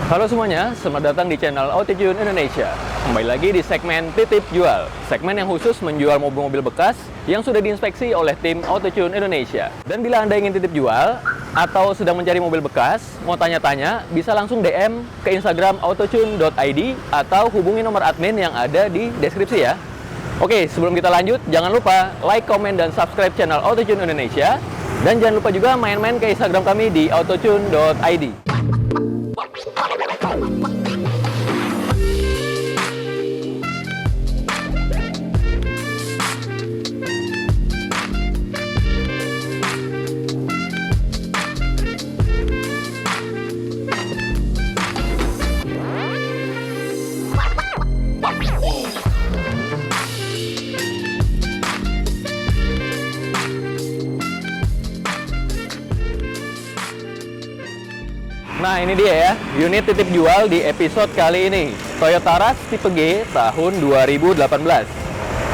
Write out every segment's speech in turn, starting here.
Halo semuanya, selamat datang di channel AutoTune Indonesia. Kembali lagi di segmen Titip Jual, segmen yang khusus menjual mobil-mobil bekas yang sudah diinspeksi oleh tim AutoTune Indonesia. Dan bila Anda ingin titip jual atau sedang mencari mobil bekas, mau tanya-tanya, bisa langsung DM ke Instagram autotune.id atau hubungi nomor admin yang ada di deskripsi ya. Oke, sebelum kita lanjut, jangan lupa like, komen, dan subscribe channel AutoTune Indonesia. Dan jangan lupa juga main-main ke Instagram kami di autotune.id. Nah ini dia ya, unit titip jual di episode kali ini, Toyota Rush tipe G tahun 2018.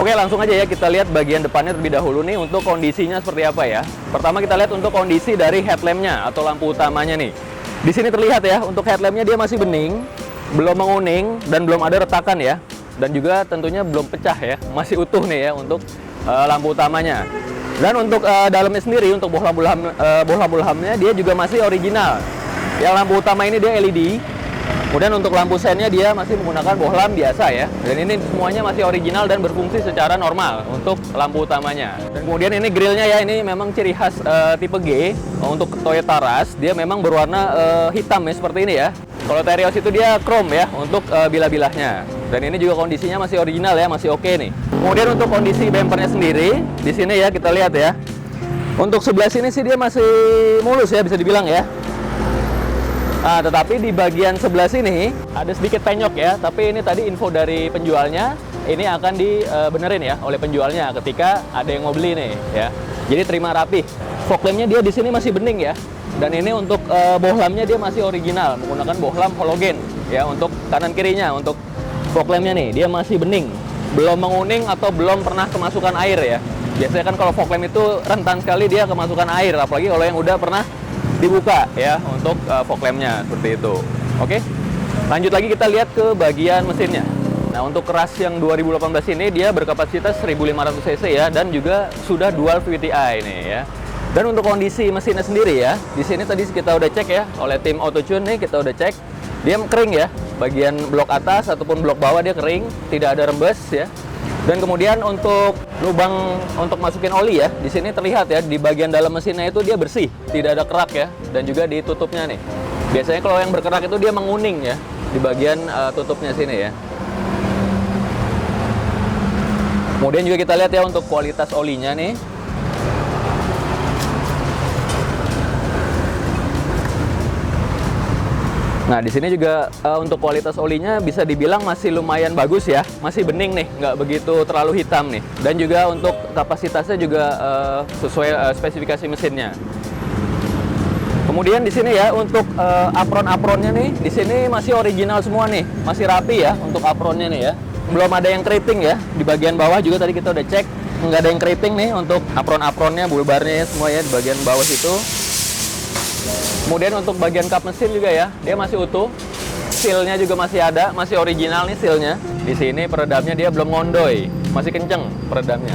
Oke, langsung aja ya kita lihat bagian depannya terlebih dahulu nih untuk kondisinya seperti apa ya. Pertama kita lihat untuk kondisi dari headlampnya atau lampu utamanya nih. Di sini terlihat ya, untuk headlampnya dia masih bening, belum menguning dan belum ada retakan ya. Dan juga tentunya belum pecah ya, masih utuh nih ya untuk lampu utamanya. Dan untuk dalamnya sendiri, untuk bohlam lampu-lampunya dia juga masih original. Yang lampu utama ini dia LED. Kemudian untuk lampu sennya dia masih menggunakan bohlam biasa ya. Dan ini semuanya masih original dan berfungsi secara normal untuk lampu utamanya. Dan kemudian ini grillnya ya, ini memang ciri khas tipe G untuk Toyota Rush. Dia memang berwarna hitam ya, seperti ini ya. Kalau Terios itu dia chrome ya untuk bilah-bilahnya. Dan ini juga kondisinya masih original ya, masih oke nih. Kemudian untuk kondisi bempernya sendiri, di sini ya kita lihat ya. Untuk sebelah sini sih dia masih mulus ya, bisa dibilang ya. Nah, tetapi di bagian sebelah sini ada sedikit penyok ya, tapi ini tadi info dari penjualnya, ini akan dibenerin ya oleh penjualnya ketika ada yang mau beli nih ya. Jadi terima rapi. Fog lampnya dia di sini masih bening ya. Dan ini untuk bohlamnya dia masih original, menggunakan bohlam halogen ya untuk kanan kirinya. Untuk fog lampnya nih dia masih bening, belum menguning atau belum pernah kemasukan air ya. Biasanya kan kalau fog lamp itu rentan sekali dia kemasukan air, apalagi kalau yang udah pernah dibuka ya untuk fog lampnya seperti itu. Oke, lanjut lagi kita lihat ke bagian mesinnya. Nah, untuk Rush yang 2018 ini dia berkapasitas 1500 cc ya, dan juga sudah dual VVT-i nih ya. Dan untuk kondisi mesinnya sendiri ya, di sini tadi kita udah cek ya oleh tim AutoTune nih, kita udah cek dia kering ya, bagian blok atas ataupun blok bawah dia kering, tidak ada rembes ya. Dan kemudian untuk lubang untuk masukin oli ya, di sini terlihat ya di bagian dalam mesinnya itu dia bersih, tidak ada kerak ya, dan juga di tutupnya nih. Biasanya kalau yang berkerak itu dia menguning ya di bagian tutupnya sini ya. Kemudian juga kita lihat ya untuk kualitas olinya nih. Nah, di sini juga untuk kualitas olinya bisa dibilang masih lumayan bagus ya, masih bening nih, nggak begitu terlalu hitam nih. Dan juga untuk kapasitasnya juga sesuai spesifikasi mesinnya. Kemudian di sini ya untuk apron-apronnya nih, di sini masih original semua nih, masih rapi ya untuk apronnya nih ya. Belum ada yang keriting ya. Di bagian bawah juga tadi kita udah cek, nggak ada yang keriting nih untuk apron-apronnya, bulbarnya semua ya di bagian bawah situ. Kemudian untuk bagian kap mesin juga ya, dia masih utuh. Sealnya juga masih ada, masih original nih sealnya. Di sini peredamnya dia belum ngondoy, masih kenceng peredamnya.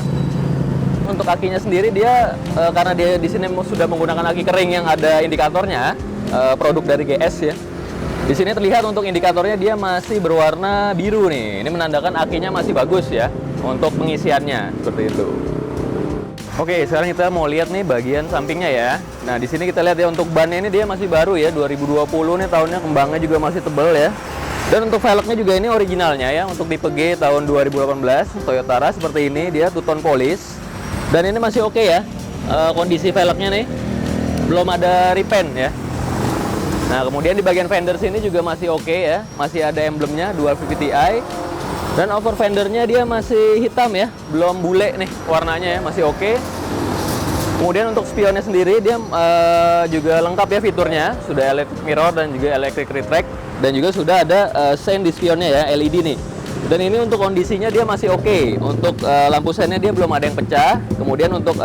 Untuk akinya sendiri dia karena dia di sini sudah menggunakan aki kering yang ada indikatornya, produk dari GS ya. Di sini terlihat untuk indikatornya dia masih berwarna biru nih. Ini menandakan akinya masih bagus ya untuk pengisiannya seperti itu. Oke, sekarang kita mau lihat nih bagian sampingnya ya. Nah, di sini kita lihat ya untuk bannya ini dia masih baru ya, 2020 nih tahunnya, kembangnya juga masih tebal ya. Dan untuk velgnya juga ini originalnya ya, untuk tipe G tahun 2018 Toyota Rush seperti ini, dia two-tone polish. Dan ini masih oke ya, kondisi velgnya nih, belum ada repaint ya. Nah, kemudian di bagian fender sini juga masih oke ya, masih ada emblemnya dual VVT-i. Dan over fendernya dia masih hitam ya, belum bule nih warnanya ya, masih oke. Kemudian untuk spionnya sendiri dia juga lengkap ya fiturnya, sudah electric mirror dan juga electric retract, dan juga sudah ada sein di spionnya ya, LED nih. Dan ini untuk kondisinya dia masih oke. Untuk lampu seinnya dia belum ada yang pecah. Kemudian untuk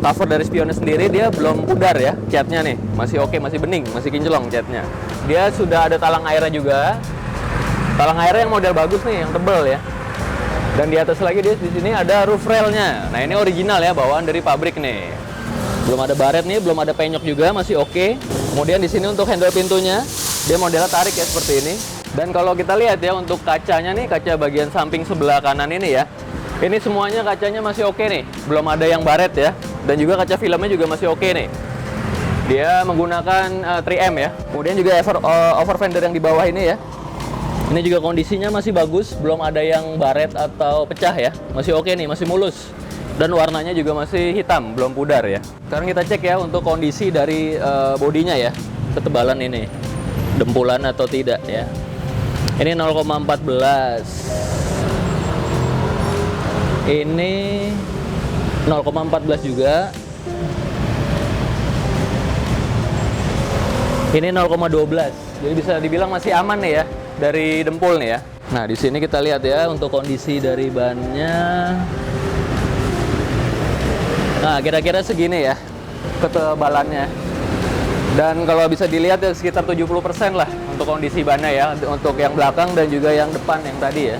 cover dari spionnya sendiri dia belum pudar ya, catnya nih masih oke, masih bening, masih kinclong catnya. Dia sudah ada talang airnya juga, talang airnya yang model bagus nih, yang tebel ya. Dan di atas lagi dia di sini ada roof railnya. Nah ini original ya, bawaan dari pabrik nih. Belum ada baret nih, belum ada penyok juga, masih oke. Kemudian di sini untuk handle pintunya dia modelnya tarik ya seperti ini. Dan kalau kita lihat ya untuk kacanya nih, kaca bagian samping sebelah kanan ini ya, ini semuanya kacanya masih oke nih, belum ada yang baret ya. Dan juga kaca filmnya juga masih oke nih. Dia menggunakan 3M ya. Kemudian juga over fender yang di bawah ini ya. Ini juga kondisinya masih bagus, belum ada yang baret atau pecah ya. Masih oke nih, masih mulus. Dan warnanya juga masih hitam, belum pudar ya. Sekarang kita cek ya untuk kondisi dari bodinya ya, ketebalan ini, dempulan atau tidak ya. Ini 0,14. Ini 0,14 juga. Ini 0,12. Jadi bisa dibilang masih aman nih ya dari dempul nih ya. Nah, di sini kita lihat ya untuk kondisi dari bannya. Nah, kira-kira segini ya ketebalannya. Dan kalau bisa dilihat ya sekitar 70% lah untuk kondisi bannya ya, untuk yang belakang dan juga yang depan yang tadi ya.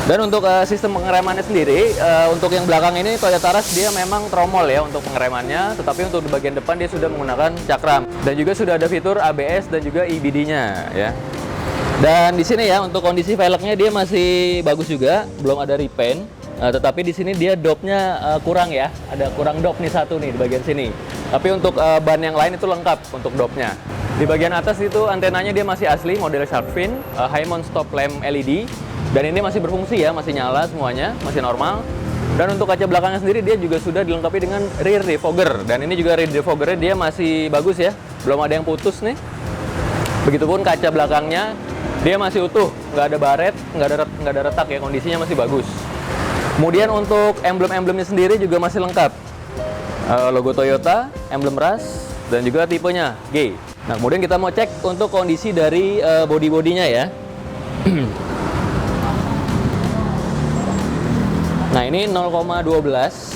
Dan untuk sistem pengeremannya sendiri, untuk yang belakang ini Toyota Rush dia memang tromol ya untuk pengeremannya, tetapi untuk di bagian depan dia sudah menggunakan cakram. Dan juga sudah ada fitur ABS dan juga EBD-nya ya. Dan di sini ya untuk kondisi velgnya dia masih bagus juga, belum ada repaint. Tetapi di sini dia dopnya kurang ya, ada kurang dop nih satu nih di bagian sini. Tapi untuk ban yang lain itu lengkap untuk dopnya. Di bagian atas itu antenanya dia masih asli model shark fin, high mount stop lamp LED. Dan ini masih berfungsi ya, masih nyala semuanya, masih normal. Dan untuk kaca belakangnya sendiri dia juga sudah dilengkapi dengan rear defogger. Dan ini juga rear defoggernya dia masih bagus ya, belum ada yang putus nih. Begitupun kaca belakangnya dia masih utuh, nggak ada baret, nggak ada retak ya, kondisinya masih bagus. Kemudian untuk emblem-emblemnya sendiri juga masih lengkap. Logo Toyota, emblem Rush, dan juga tipenya G. Nah, kemudian kita mau cek untuk kondisi dari body-bodinya ya. Nah, ini 0,12.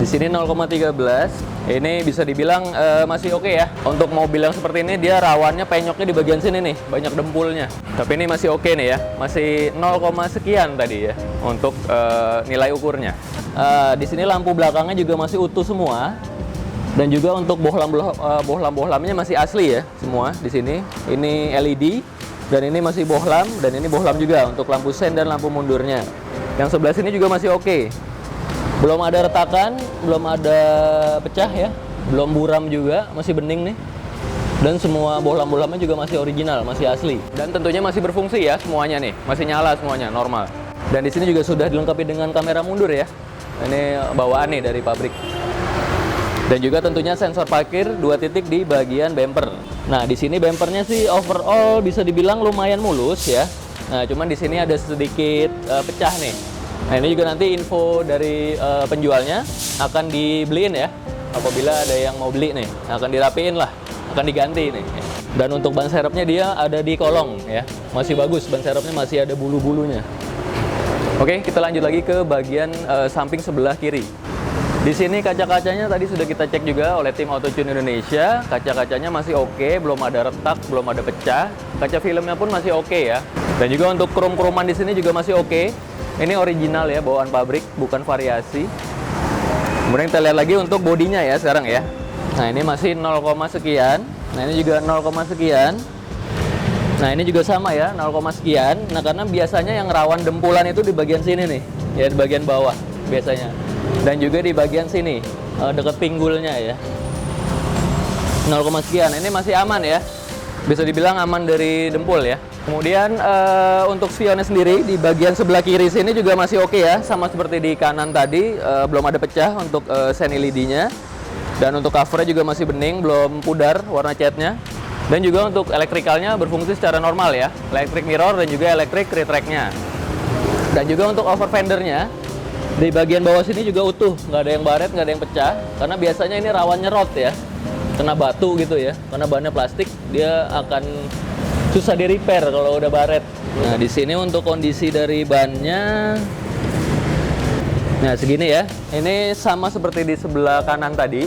Di sini 0,13. Ini bisa dibilang masih oke ya. Untuk mobil yang seperti ini dia rawannya penyoknya di bagian sini nih, banyak dempulnya. Tapi ini masih oke nih ya, masih 0, sekian tadi ya untuk nilai ukurnya. Di sini lampu belakangnya juga masih utuh semua. Dan juga untuk bohlam-bohlamnya masih asli ya semua di sini. Ini LED dan ini masih bohlam dan ini bohlam juga untuk lampu sen dan lampu mundurnya. Yang sebelah sini juga masih oke. Belum ada retakan, belum ada pecah ya, belum buram juga, masih bening nih. Dan semua bohlam-bohlamnya juga masih original, masih asli. Dan tentunya masih berfungsi ya semuanya nih, masih nyala semuanya, normal. Dan di sini juga sudah dilengkapi dengan kamera mundur ya. Ini bawaan nih dari pabrik. Dan juga tentunya sensor parkir 2 titik di bagian bumper. Nah, di sini bumpernya sih overall bisa dibilang lumayan mulus ya. Nah, cuman di sini ada sedikit pecah nih. Nah, ini juga nanti info dari penjualnya akan dibeliin ya. Apabila ada yang mau beli nih, akan dirapiin lah, akan diganti nih. Dan untuk ban serepnya dia ada di kolong ya. Masih bagus, ban serepnya masih ada bulu-bulunya. Oke, kita lanjut lagi ke bagian samping sebelah kiri. Di sini kaca-kacanya tadi sudah kita cek juga oleh tim Autotune Indonesia. Kaca-kacanya masih oke, belum ada retak, belum ada pecah. Kaca filmnya pun masih oke ya. Dan juga untuk krom-kroman di sini juga masih oke. Ini original ya, bawaan pabrik, bukan variasi. Kemudian kita lihat lagi untuk bodinya ya sekarang ya. Nah, ini masih 0, sekian. Nah, ini juga 0, sekian. Nah, ini juga sama ya, 0, sekian. Nah, karena biasanya yang rawan dempulan itu di bagian sini nih, ya di bagian bawah biasanya. Dan juga di bagian sini, dekat pinggulnya ya. 0, sekian. Ini masih aman ya. Bisa dibilang aman dari dempul ya. Kemudian untuk spionnya sendiri di bagian sebelah kiri sini juga masih oke ya, sama seperti di kanan tadi, belum ada pecah untuk sen LED-nya. Dan untuk covernya juga masih bening, belum pudar warna catnya. Dan juga untuk elektrikalnya berfungsi secara normal ya, electric mirror dan juga electric retract-nya. Dan juga untuk over fendernya di bagian bawah sini juga utuh, nggak ada yang baret, nggak ada yang pecah. Karena biasanya ini rawan nyerot ya, kena batu gitu ya, karena bahannya plastik, dia akan susah di repair kalau udah baret. Nah, di sini untuk kondisi dari bannya Nah, segini ya. Ini sama seperti di sebelah kanan tadi.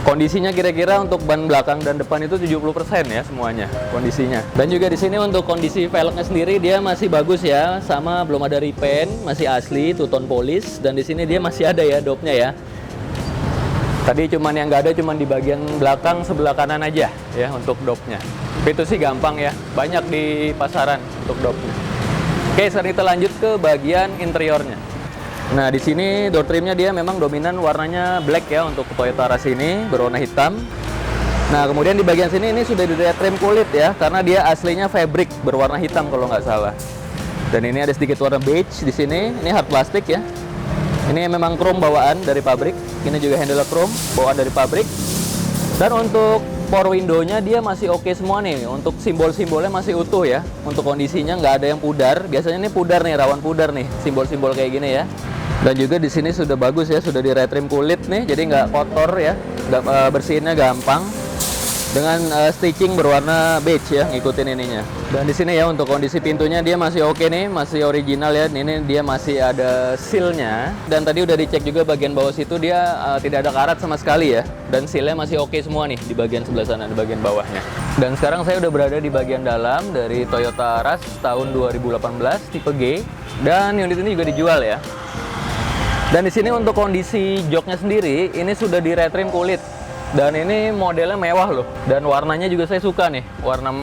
Kondisinya kira-kira untuk ban belakang dan depan itu 70% ya semuanya kondisinya. Dan juga di sini untuk kondisi velgnya sendiri dia masih bagus ya, sama belum ada repaint, masih asli two tone polish, dan di sini dia masih ada ya dopnya ya. Tadi cuman yang nggak ada cuman di bagian belakang sebelah kanan aja ya untuk dopnya. Tapi itu sih gampang ya, banyak di pasaran untuk dopnya. Oke, sekarang kita lanjut ke bagian interiornya. Nah, di sini door trimnya dia memang dominan warnanya black ya untuk Toyota Rush ini, berwarna hitam. Nah, kemudian di bagian sini ini sudah di trim kulit ya, karena dia aslinya fabric berwarna hitam kalau nggak salah. Dan ini ada sedikit warna beige di sini. Ini hard plastik ya. Ini memang chrome bawaan dari pabrik. Ini juga handle chrome bawaan dari pabrik. Dan untuk power window-nya dia masih oke semua nih. Untuk simbol-simbolnya masih utuh ya. Untuk kondisinya nggak ada yang pudar. Biasanya ini pudar nih, rawan pudar nih. Simbol-simbol kayak gini ya. Dan juga di sini sudah bagus ya, sudah di retrim kulit nih, jadi nggak kotor ya, bersihinnya gampang. Dengan stitching berwarna beige ya, ngikutin ininya. Dan di sini ya untuk kondisi pintunya dia masih oke nih, masih original ya. Ini dia masih ada sealnya. Dan tadi udah dicek juga bagian bawah situ dia tidak ada karat sama sekali ya. Dan sealnya masih oke semua nih di bagian sebelah sana, di bagian bawahnya. Dan sekarang saya udah berada di bagian dalam dari Toyota Rush tahun 2018 tipe G. Dan unit ini juga dijual ya. Dan di sini untuk kondisi joknya sendiri, ini sudah di retrim kulit. Dan ini modelnya mewah loh. Dan warnanya juga saya suka nih, warna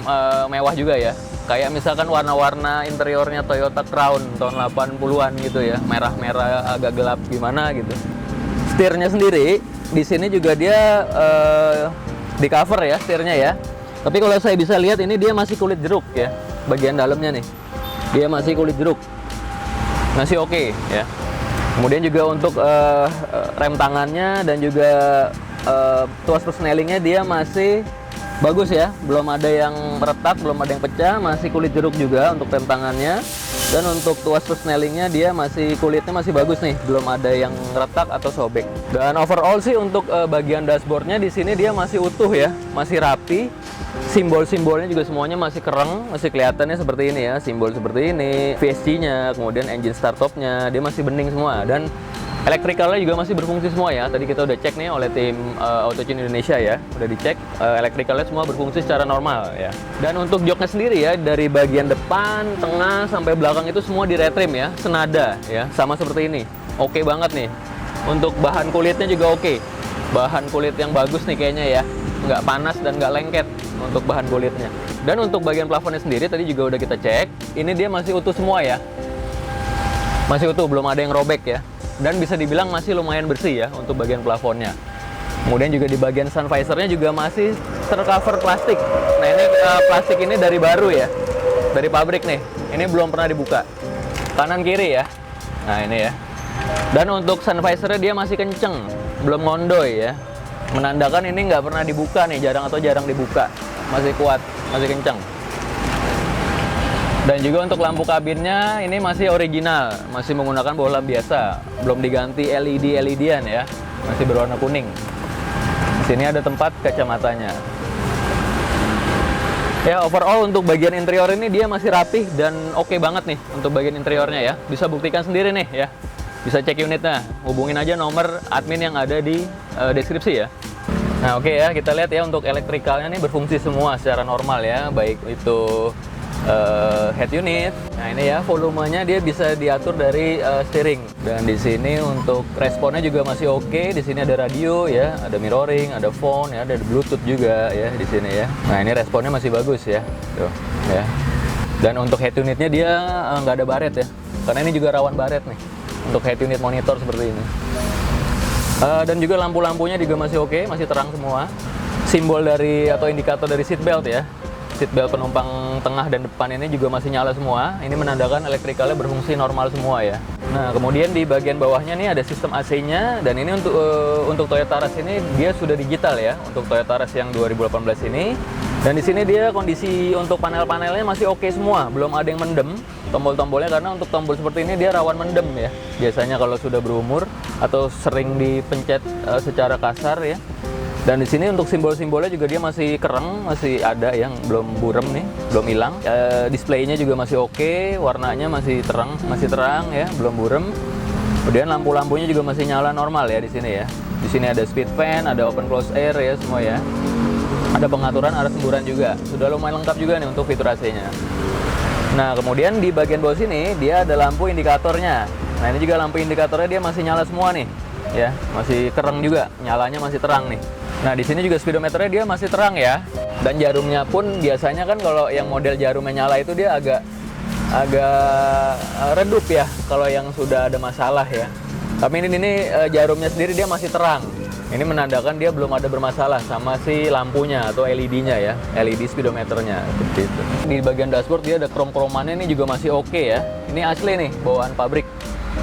mewah juga ya. Kayak misalkan warna-warna interiornya Toyota Crown tahun 80-an gitu ya. Merah-merah agak gelap gimana gitu. Setirnya sendiri, di sini juga dia di cover ya setirnya ya. Tapi kalau saya bisa lihat ini dia masih kulit jeruk ya. Bagian dalamnya nih, dia masih kulit jeruk. Masih oke ya. Kemudian juga untuk rem tangannya dan juga tuas persnelingnya dia masih bagus ya, belum ada yang retak, belum ada yang pecah, masih kulit jeruk juga untuk rem tangannya. Dan untuk tuas persnelingnya dia masih kulitnya masih bagus nih, belum ada yang retak atau sobek. Dan overall sih untuk bagian dashboardnya di sini dia masih utuh ya, masih rapi. Simbol-simbolnya juga semuanya masih keren, masih kelihatannya seperti ini ya, simbol seperti ini, VSC-nya, kemudian engine start top-nya, dia masih bening semua. Dan elektrikalnya juga masih berfungsi semua ya. Tadi kita udah cek nih oleh tim Autotune Indonesia ya, udah dicek elektrikalnya semua berfungsi secara normal ya. Dan untuk joknya sendiri ya, dari bagian depan, tengah sampai belakang itu semua di retrim ya, senada ya, sama seperti ini. Oke banget nih. Untuk bahan kulitnya juga oke. Bahan kulit yang bagus nih kayaknya ya, nggak panas dan nggak lengket untuk bahan kulitnya. Dan untuk bagian plafonnya sendiri tadi juga udah kita cek, ini dia masih utuh semua ya, masih utuh, belum ada yang robek ya. Dan bisa dibilang masih lumayan bersih ya untuk bagian plafonnya. Kemudian juga di bagian sun visor-nya juga masih tercover plastik. Nah ini plastik ini dari baru ya, dari pabrik nih. Ini belum pernah dibuka, kanan kiri ya. Nah ini ya. Dan untuk sun visor-nya dia masih kenceng, belum ngondoy ya. Menandakan ini nggak pernah dibuka nih, jarang dibuka. Masih kuat, masih kencang. Dan juga untuk lampu kabinnya ini masih original, masih menggunakan bohlam biasa, belum diganti LED-LED-an ya, masih berwarna kuning. Di sini ada tempat kacamatanya. Ya overall untuk bagian interior ini dia masih rapih dan oke banget nih untuk bagian interiornya ya. Bisa buktikan sendiri nih ya. Bisa cek unitnya, hubungin aja nomor admin yang ada di deskripsi ya. Nah oke ya, kita lihat ya untuk elektrikalnya nih berfungsi semua secara normal ya, baik itu head unit. Nah ini ya volumenya dia bisa diatur dari steering. Dan di sini untuk responnya juga masih oke. Di sini ada radio ya, ada mirroring, ada phone ya, ada Bluetooth juga ya di sini ya. Nah ini responnya masih bagus ya, tuh ya. Dan untuk head unitnya dia nggak ada baret ya, karena ini juga rawan baret nih untuk head unit monitor seperti ini. Dan juga lampu-lampunya juga masih oke, masih terang semua. Simbol dari atau indikator dari seat belt ya, seat belt penumpang tengah dan depan ini juga masih nyala semua. Ini menandakan elektrikalnya berfungsi normal semua ya. Nah kemudian di bagian bawahnya nih ada sistem AC-nya. Dan ini untuk Toyota Rush ini dia sudah digital ya, untuk Toyota Rush yang 2018 ini. Dan di sini dia kondisi untuk panel-panelnya masih oke semua, belum ada yang mendem tombol-tombolnya, karena untuk tombol seperti ini dia rawan mendem ya. Biasanya kalau sudah berumur atau sering dipencet secara kasar ya. Dan di sini untuk simbol-simbolnya juga dia masih kereng, masih ada yang belum burem nih, belum hilang. Displaynya juga masih oke, warnanya masih terang ya, belum burem. Kemudian lampu-lampunya juga masih nyala normal ya di sini ya. Di sini ada speed fan, ada open close air ya semua ya. Ada pengaturan arah semburan juga. Sudah lumayan lengkap juga nih untuk fitur AC-nya. Nah, kemudian di bagian bawah sini dia ada lampu indikatornya. Nah, ini juga lampu indikatornya dia masih nyala semua nih. Ya, masih terang juga, nyalanya masih terang nih. Nah, di sini juga speedometernya dia masih terang ya. Dan jarumnya pun biasanya kan kalau yang model jarumnya nyala itu dia agak redup ya kalau yang sudah ada masalah ya. Tapi ini jarumnya sendiri dia masih terang. Ini menandakan dia belum ada bermasalah sama si lampunya atau LED-nya ya, LED speedometernya seperti itu. Di bagian dashboard dia ada krom-kromannya, ini juga masih oke ya. Ini asli nih, bawaan pabrik,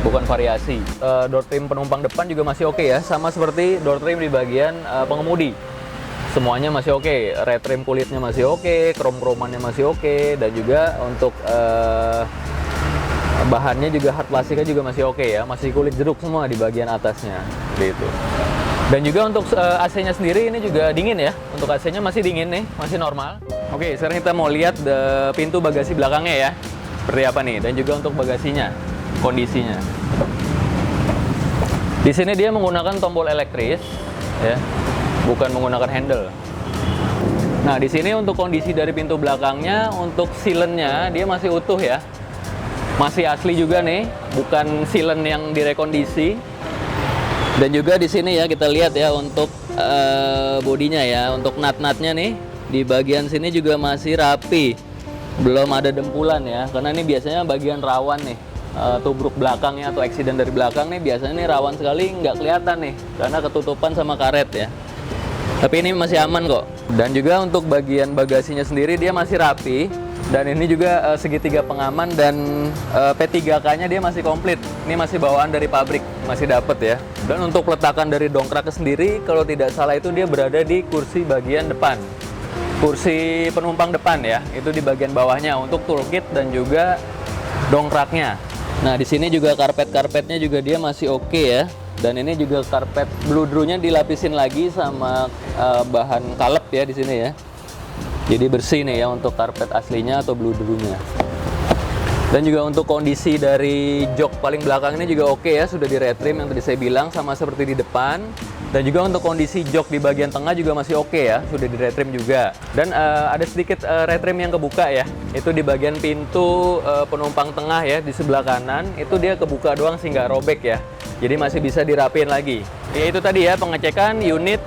bukan variasi. Door trim penumpang depan juga masih oke ya, sama seperti door trim di bagian pengemudi. Semuanya masih oke, red trim kulitnya masih oke, krom-kromannya masih oke, dan juga untuk bahannya juga hard plastiknya juga masih oke ya, masih kulit jeruk semua di bagian atasnya, gitu. Dan juga untuk AC-nya sendiri ini juga dingin ya, untuk AC-nya masih dingin nih, masih normal. Oke, sekarang kita mau lihat pintu bagasi belakangnya ya, seperti apa nih, dan juga untuk bagasinya, kondisinya. Di sini dia menggunakan tombol elektris, ya. Bukan menggunakan handle. Nah, di sini untuk kondisi dari pintu belakangnya, untuk silennya dia masih utuh ya. Masih asli juga nih, bukan silen yang direkondisi. Dan juga di sini ya kita lihat ya untuk bodinya ya, untuk nut-nutnya nih di bagian sini juga masih rapi. Belum ada dempulan ya, karena ini biasanya bagian rawan nih. Tubruk belakangnya atau eksiden dari belakang nih biasanya nih rawan sekali, nggak kelihatan nih karena ketutupan sama karet ya. Tapi ini masih aman kok. Dan juga untuk bagian bagasinya sendiri dia masih rapi. Dan ini juga segitiga pengaman dan P3K-nya dia masih komplit. Ini masih bawaan dari pabrik, masih dapet ya. Dan untuk peletakan dari dongkraknya sendiri, kalau tidak salah itu dia berada di kursi bagian depan. Kursi penumpang depan ya, itu di bagian bawahnya untuk toolkit dan juga dongkraknya. Nah, di sini juga karpet-karpetnya juga dia masih oke ya. Dan ini juga karpet bludrunya dilapisin lagi sama bahan kalep ya di sini ya. Jadi bersih nih ya untuk karpet aslinya atau bludrunya. Dan juga untuk kondisi dari jok paling belakang ini juga oke ya, sudah di retrim yang tadi saya bilang sama seperti di depan. Dan juga untuk kondisi jok di bagian tengah juga masih oke ya, sudah di retrim juga. Dan ada sedikit retrim yang kebuka ya, itu di bagian pintu penumpang tengah ya di sebelah kanan, itu dia kebuka doang sehingga robek ya. Jadi masih bisa dirapiin lagi. Ya itu tadi ya pengecekan unit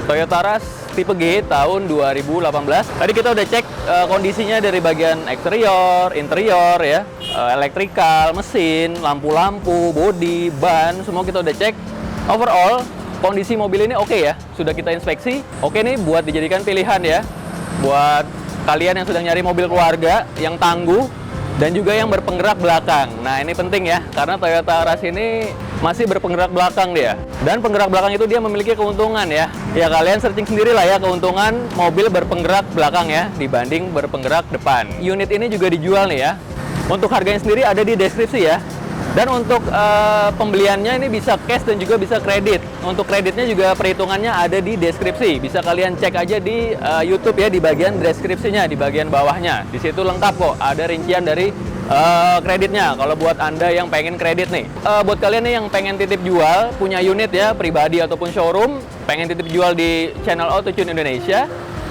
Toyota Rush tipe G tahun 2018. Tadi kita udah cek kondisinya dari bagian eksterior, interior ya, elektrikal, mesin, lampu-lampu, bodi, ban, semua kita udah cek. Overall kondisi mobil ini oke ya, sudah kita inspeksi. Oke nih buat dijadikan pilihan ya, buat kalian yang sedang nyari mobil keluarga yang tangguh dan juga yang berpenggerak belakang. Nah ini penting ya, karena Toyota Rush ini masih berpenggerak belakang dia. Dan penggerak belakang itu dia memiliki keuntungan ya. Ya kalian searching sendiri lah ya keuntungan mobil berpenggerak belakang ya dibanding berpenggerak depan. Unit ini juga dijual nih ya. Untuk harganya sendiri ada di deskripsi ya. Dan untuk pembeliannya ini bisa cash dan juga bisa kredit. Untuk kreditnya juga perhitungannya ada di deskripsi. Bisa kalian cek aja di YouTube ya, di bagian deskripsinya, di bagian bawahnya. Di situ lengkap kok, ada rincian dari kreditnya. Kalau buat Anda yang pengen kredit nih. Buat kalian nih yang pengen titip jual, punya unit ya, pribadi ataupun showroom, pengen titip jual di channel Autotune Indonesia,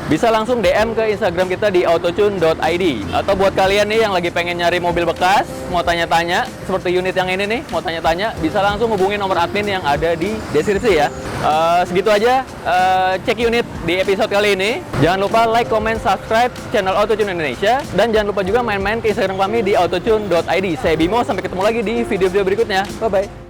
bisa langsung DM ke Instagram kita di autotune.id. Atau buat kalian nih yang lagi pengen nyari mobil bekas, mau tanya-tanya, seperti unit yang ini nih, mau tanya-tanya, bisa langsung hubungi nomor admin yang ada di deskripsi ya. Segitu aja cek unit di episode kali ini. Jangan lupa like, comment, subscribe channel Autotune Indonesia. Dan jangan lupa juga main-main ke Instagram kami di autotune.id. Saya Bimo, sampai ketemu lagi di video-video berikutnya. Bye-bye.